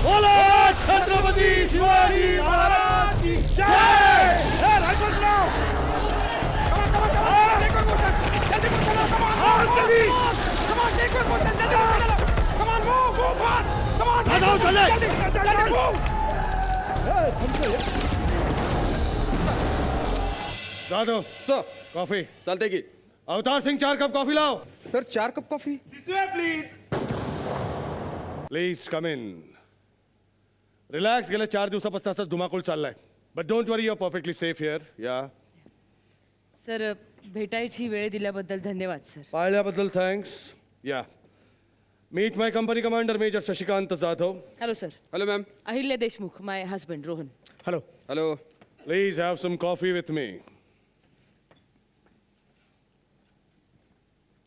बोलो छत्रपती शिवाजी महाराज की जय. Jadhav sir coffee. चालतंय की. अवतार सिंग 4 कप कॉफी लाव. Sir 4 cup coffee. Please come in. Relax. गेल्या 4 दिवसापासून असाच धुमाकूळ चाललाय. But don't worry, you are perfectly safe here. या सर भेटायची वेळ दिल्याबद्दल धन्यवाद सर. पाळल्याबद्दल थँक्स. या meet my company commander major Shashikant Jadhav. Hello sir. Hello ma'am. Ahilya Deshmukh my husband Rohan. Hello. Hello. Please have some coffee with me.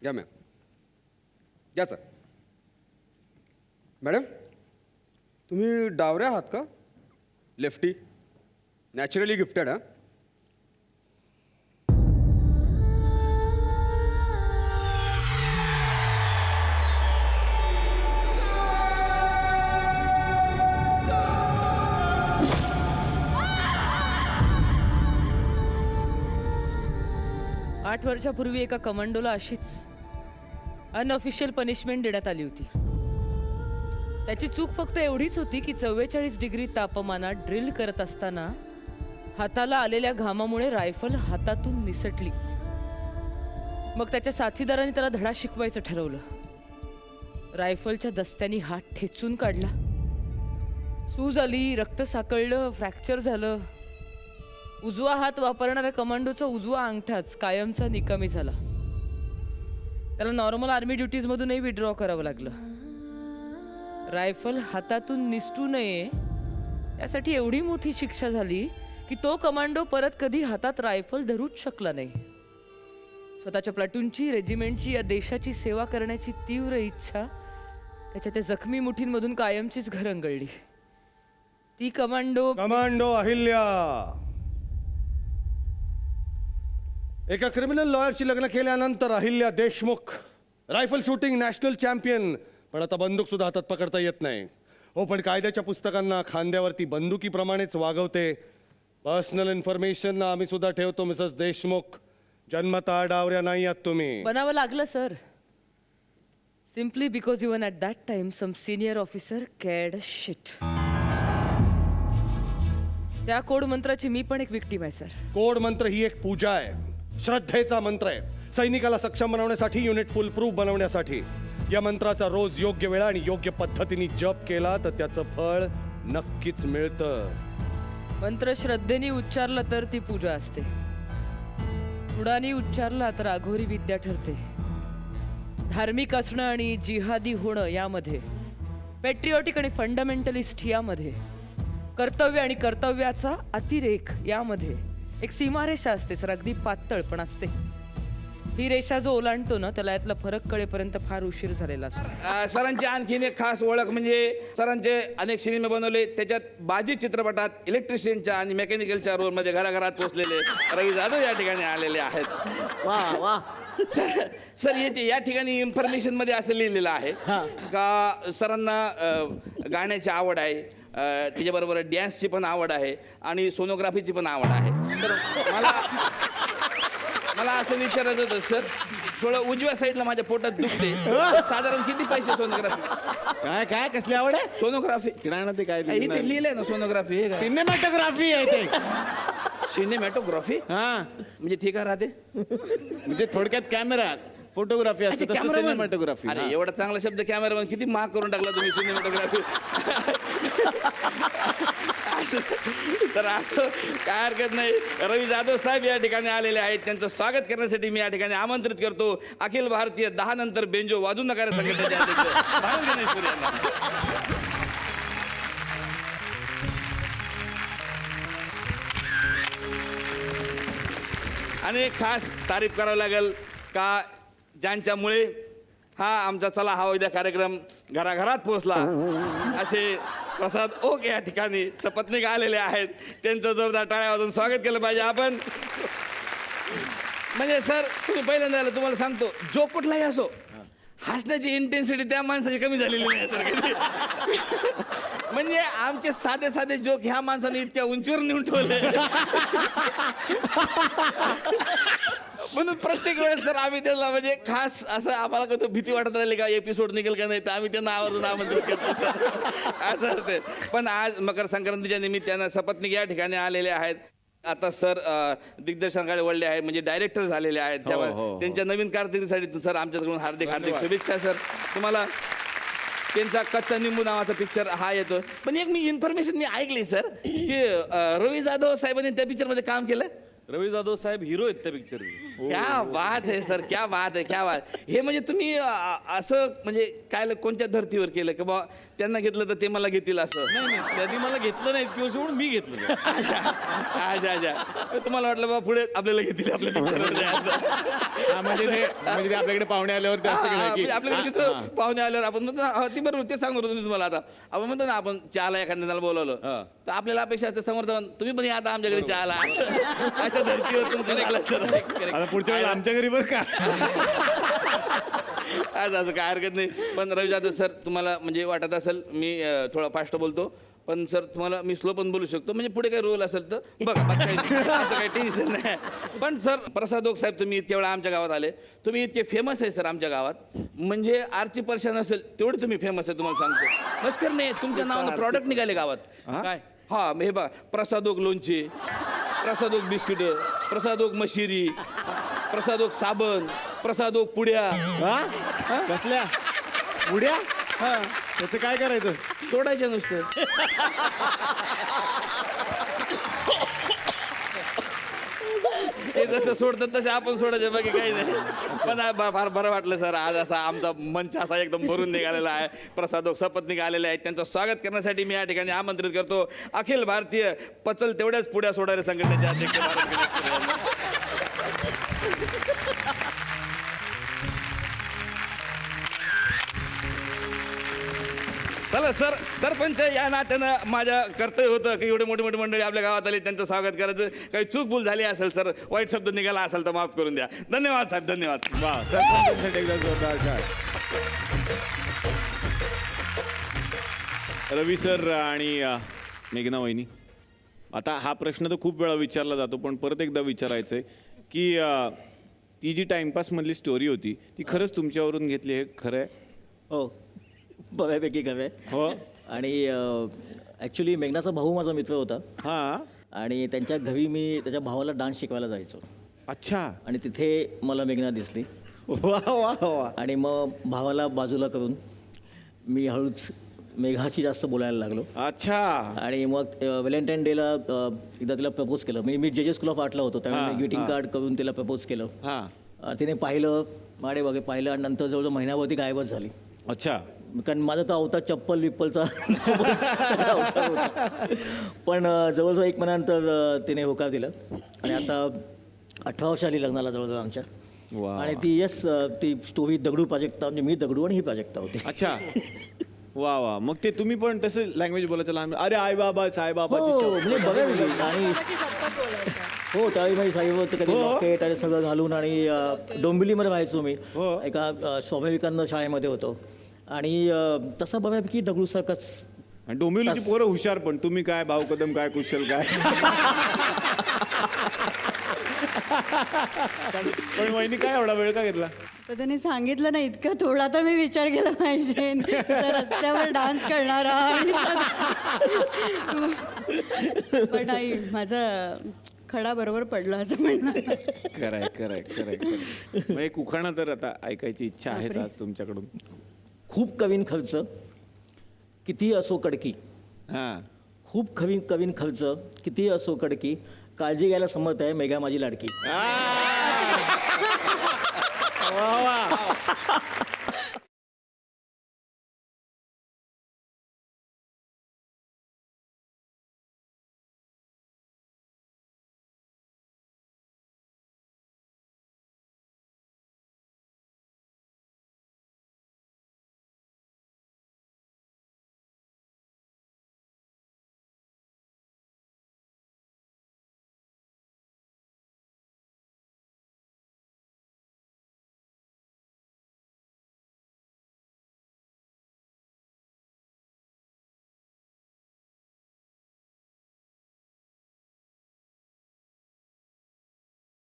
या मॅम. या sir. Madam तुम्ही डावऱ्या आहात का? लेफ्टी. नॅचरली गिफ्टेड हा. आठ वर्षापूर्वी एका कमांडोला अशीच अनऑफिशियल पनिशमेंट देण्यात आली होती. त्याची चूक फक्त एवढीच होती की 44 डिग्री तापमानात ड्रिल करत असताना हाताला आलेल्या घामामुळे रायफल हातातून निसटली. मग त्याच्या साथीदारांनी त्याला धडा शिकवायचं ठरवलं. रायफलच्या दस्त्यानी हात ठेचून काढला. सूज आली, रक्त साकळलं, फ्रॅक्चर झालं. उजवा हात वापरणाऱ्या कमांडोचा उजवा अंगठाच कायमचा निकामी झाला. त्याला नॉर्मल आर्मी ड्युटीजमधूनही विड्रॉ करावं लागलं. रायफल हातातून निसटू नये यासाठी एवढी मोठी शिक्षा झाली की तो कमांडो परत कधी हातात रायफल धरूच शकला नाही. स्वतःच्या प्लाटूनची, रेजिमेंटची, या देशाची सेवा करण्याची तीव्र इच्छा त्याच्या त्या जखमी मुठींमधून कायमचीच घरंगळली. ती कमांडो अहिल्या एका क्रिमिनल लॉयरशी लग्न केल्यानंतर Ahilya Deshmukh rifle shooting national champion. पण आता बंदूक सुद्धा हातात पकडता येत नाही. हो, पण कायद्याच्या पुस्तकांना खांद्यावरती बंदुकीप्रमाणेच वागवते. पर्सनल इन्फॉर्मेशन आम्ही सुद्धा ठेवतो मिसेस देशमुख. जन्मता डावऱ्या नाही आहात तुम्ही. बनावं लागलं sir. Simply because even at that time some senior officer cad shit. त्या कोड मंत्राची मी पण एक विक्टीम आहे सर. कोड मंत्र ही एक पूजा आहे, श्रद्धेचा मंत्र आहे. सैनिकाला सक्षम बनवण्यासाठी, युनिट फुल प्रूफ बनवण्यासाठी. या मंत्राचा रोज योग्य वेळा आणि योग्य पद्धतीने जप केला तर त्याचं फळ नक्कीच मिळतं. मंत्र श्रद्धेने उच्चारला तर ती पूजा असते. सुडाने उच्चारला तर अघोरी विद्या ठरते. धार्मिक असणं आणि जिहादी होणं यामध्ये, पॅट्रिऑटिक आणि फंडामेंटलिस्ट यामध्ये, कर्तव्य आणि कर्तव्याचा अतिरेक यामध्ये एक सीमारेषा असते सर. अगदी पातळ पण असते. ही रेषा जो ओलांडतो ना त्याला यातला फरक कळेपर्यंत फार उशीर झालेला असतो. सरांची आणखीन एक खास ओळख म्हणजे सरांचे अनेक सिनेमे बनवले. त्याच्यात बाजी चित्रपटात इलेक्ट्रिशियनच्या आणि मेकॅनिकलच्या रोलमध्ये घराघरात पोचलेले रवी जाधव या ठिकाणी आलेले आहेत. वा वा. सर येते या ठिकाणी इन्फॉर्मेशन मध्ये असं लिहिलेलं आहे का सरांना गाण्याची आवड आहे, त्याच्याबरोबर डॅन्सची पण आवड आहे आणि सोनोग्राफीची पण आवड आहे. तर मला असं विचारायचं होतं सर, थोडं उजव्या साईडला माझ्या पोटात दुखते. साधारण किती पैसे सोनोग्राफी? काय काय कसली आवड आहे? सोनोग्राफी किराणा ते काय इथे लिहिलंय ना सोनोग्राफी. हे काय सिनेमॅटोग्राफी आहे ते. सिनेमॅटोग्राफी हा म्हणजे ठीक आहे राहते. म्हणजे थोडक्यात कॅमेरा फोटोग्राफी असते तसं सिनेमॅटोग्राफी. अरे एवढा चांगला शब्द कॅमेरामन किती माग करून टाकला तुम्ही सिनेमॅटोग्राफी. तर असं काय हरकत नाही. रवी जाधव साहेब या ठिकाणी आलेले आहेत. त्यांचं स्वागत करण्यासाठी मी या ठिकाणी आमंत्रित करतो अखिल भारतीय 10 नंतर बेंजो वाजू नका संघटनेचे अध्यक्ष भारत गणेशपुरी यांना. आणि खास तारीफ करावं लागेल का ज्यांच्यामुळे हा आमचा चला हा उद्या कार्यक्रम घराघरात पोहोचला असे प्रसाद ओक या ठिकाणी सपत्नीक आलेले आहेत. त्यांचं जोरदार टाळ्या वाजून स्वागत केलं पाहिजे आपण. म्हणजे सर तुम्ही पहिल्यांदा आलं, तुम्हाला सांगतो जो कुठलाही असो हसण्याची इंटेन्सिटी त्या माणसाची कमी झालेली नाही सर कधी. म्हणजे आमचे साधे साधे जोक ह्या माणसाने इतक्या उंचीवर नेऊन ठेवले. म्हणून प्रत्येक वेळेस तर आम्ही त्याला म्हणजे खास असं आम्हाला कधी भीती वाटत राहिली का एपिसोड निघेल का नाही तर आम्ही त्यांना आवर्जून आमंत्रित करतो सर. असं असते. पण आज मकर संक्रांतीच्या निमित्तानं सपत्नीक या ठिकाणी आलेले आहेत. आता सर दिग्दर्शनाकडे वळले आहेत म्हणजे डायरेक्टर झालेले आहेत. त्यामुळे त्यांच्या नवीन कारकिर्दीसाठी सर आमच्याकडून हार्दिक हार्दिक शुभेच्छा सर तुम्हाला. त्यांचा कच्चा निंबू नावाचा पिक्चर हा येतो. पण एक मी इन्फॉर्मेशन मी ऐकली सर की रवी जाधव साहेबांनी त्या पिक्चरमध्ये काम केलं. रवी जाधव साहेब हिरो आहेत त्या पिक्चर. क्या बात आहे सर, क्या बात आहे, क्या बात. हे म्हणजे तुम्ही असं म्हणजे काय कोणत्या धर्तीवर केलं की बा त्यांना घेतलं तर ते मला घेतील असं. नाही त्यांनी मला घेतलं नाही इतकी वर्ष म्हणून मी घेतलं ते. अच्छा अच्छा. तुम्हाला वाटलं बा पुढे आपल्याला घेतील आपल्या पिक्चरमध्ये असं. म्हणजे ते आपल्याकडे पाहुणे आल्यावर ते असं केलं की आपल्याकडे तिथं पाहुणे आल्यावर आपण म्हणतो ना, ती बरोबर ते सांगतो तुम्ही तुम्हाला. आता आपण म्हणतो ना आपण चहाला एखाद्याला बोलवलं तर आपल्याला अपेक्षा असते समोर जाऊन तुम्ही पण या आता आमच्याकडे चहाला अशा धर्तीवर तुमचं झालं सर. आता पुढच्या वेळेला आमच्या घरी बरं का. आज असं काय हरकत नाही. पण रवी जाधव सर तुम्हाला म्हणजे वाटत असेल मी थोडा फास्ट बोलतो पण सर तुम्हाला मी स्लो पण बोलू शकतो म्हणजे पुढे काही रोल असेल तर बघा बाकी काही नाही. असं काही टेन्शन नाही. पण सर प्रसाद ओक साहेब तुम्ही इतक्या वेळा आमच्या गावात आले तुम्ही इतके फेमस आहे सर आमच्या गावात म्हणजे आरची पर्शन असेल तेवढे तुम्ही फेमस आहे तुम्हाला सांगतो. मस्कर नाही तुमच्या नावानं प्रॉडक्ट निघाले गावात. काय हा हे बघा प्रसाद ओक लोणचे, प्रसाद ओक बिस्किट, प्रसाद ओक मशिरी, प्रसाद ओक साबण, प्रसाद ओक पुड्या. कसल्या उड्या त्याचं काय करायचं. सोडायचे नुसतं. ते जसं सोडतात तसे आपण सोडायचे बाकी काही नाही. पण फार बरं वाटलं सर आज असा आमचा मंच असा एकदम भरून निघालेला आहे. प्रसाद ओक सपत्नीक आलेले आहेत त्यांचं स्वागत करण्यासाठी मी या ठिकाणी आमंत्रित करतो अखिल भारतीय पचल तेवढ्याच पुड्या सोडायला संघटनेचे अध्यक्ष भारत गणेश. चला सर सरपंच या नात्यानं माझ्या कर्तव्य होतं की एवढे मोठी मोठी मंडळी आपल्या गावात आली त्यांचं स्वागत करायचं. काही चूक भूल झाली असेल सर वाईट शब्द निघाला असेल तर माफ करून द्या. धन्यवाद साहेब धन्यवाद. वा सरपंचांसाठी एकदा जोरदार टाळ्या. रवी सर आणि मेघना वहिनी आता हा प्रश्न तर खूप वेळा विचारला जातो पण परत एकदा विचारायचं आहे की ती जी टाइमपासमधली स्टोरी होती ती खरंच तुमच्यावरून घेतली आहे खरं आहे. हो बऱ्यापैकी खरं आहे. हो आणि ॲक्च्युली मेघनाचा भाऊ माझा मित्र होता हां आणि त्यांच्या घरी मी त्याच्या भावाला डान्स शिकवायला जायचो अच्छा आणि तिथे मला मेघना दिसली वा वा वा. आणि मग भावाला बाजूला करून मी हळूच मेघाशी जास्त बोलायला लागलो अच्छा आणि मग व्हॅलेंटाईन डेला एकदा तिला प्रपोज केलं. मी जे स्कूल ऑफ आर्टला होतो त्यामुळे मी ग्रीटिंग कार्ड करून तिला प्रपोज केलं. तिने पाहिलं माडे वगैरे पाहिलं आणि नंतर जवळजवळ महिनाभर गायबच झाली. अच्छा कारण माझा तर अवतार चप्पल विप्पलचा सगळा अवतार होता. पण जवळजवळ एक महिन्यानंतर तिने होकार दिला आणि आता 18 वर्ष आली लग्नाला जवळजवळ आमच्या. आणि ती ती स्टोरी दगडू प्राजक्ता म्हणजे मी दगडू आणि ही प्राजक्ता होती. अच्छा वा वा. मग ते तुम्ही पण तसं लँग्वेज बोलायचं लहान अरे आई बाबा साई बाबा म्हणजे बघा आणि हो त्यावेळी माझी साईबाबाचं कधी लॉकेट आणि सगळं घालून आणि डोंबिवलीमध्ये राहायचो मी. एका स्वामी विवेकानंद शाळेमध्ये होतो आणि तसा बघायपैकी दगडूसारखाच. आणि डोंबिवलीची पोरं हुशार पण तुम्ही काय भाऊ कदम काय कुशल काय. पण वहिनी काय एवढा वेळ का घेतला. तर त्याने सांगितलं ना इतकं थोडा तर मी विचार केला पाहिजे तर रस्त्यावर डान्स करणारा आणि पण नाही माझा खडा बरोबर पडला असं म्हणणार. खरंय खरंय खरंय खरंय. एक उखाणा तर आता ऐकायची इच्छा आहेच आज तुमच्याकडून. खूप कवीन खर्च किती असो कडकी. हां खूप कवीन खर्च किती असो कडकी काळजी घ्यायला समर्थ आहे मेघा माझी लाडकी. वा वा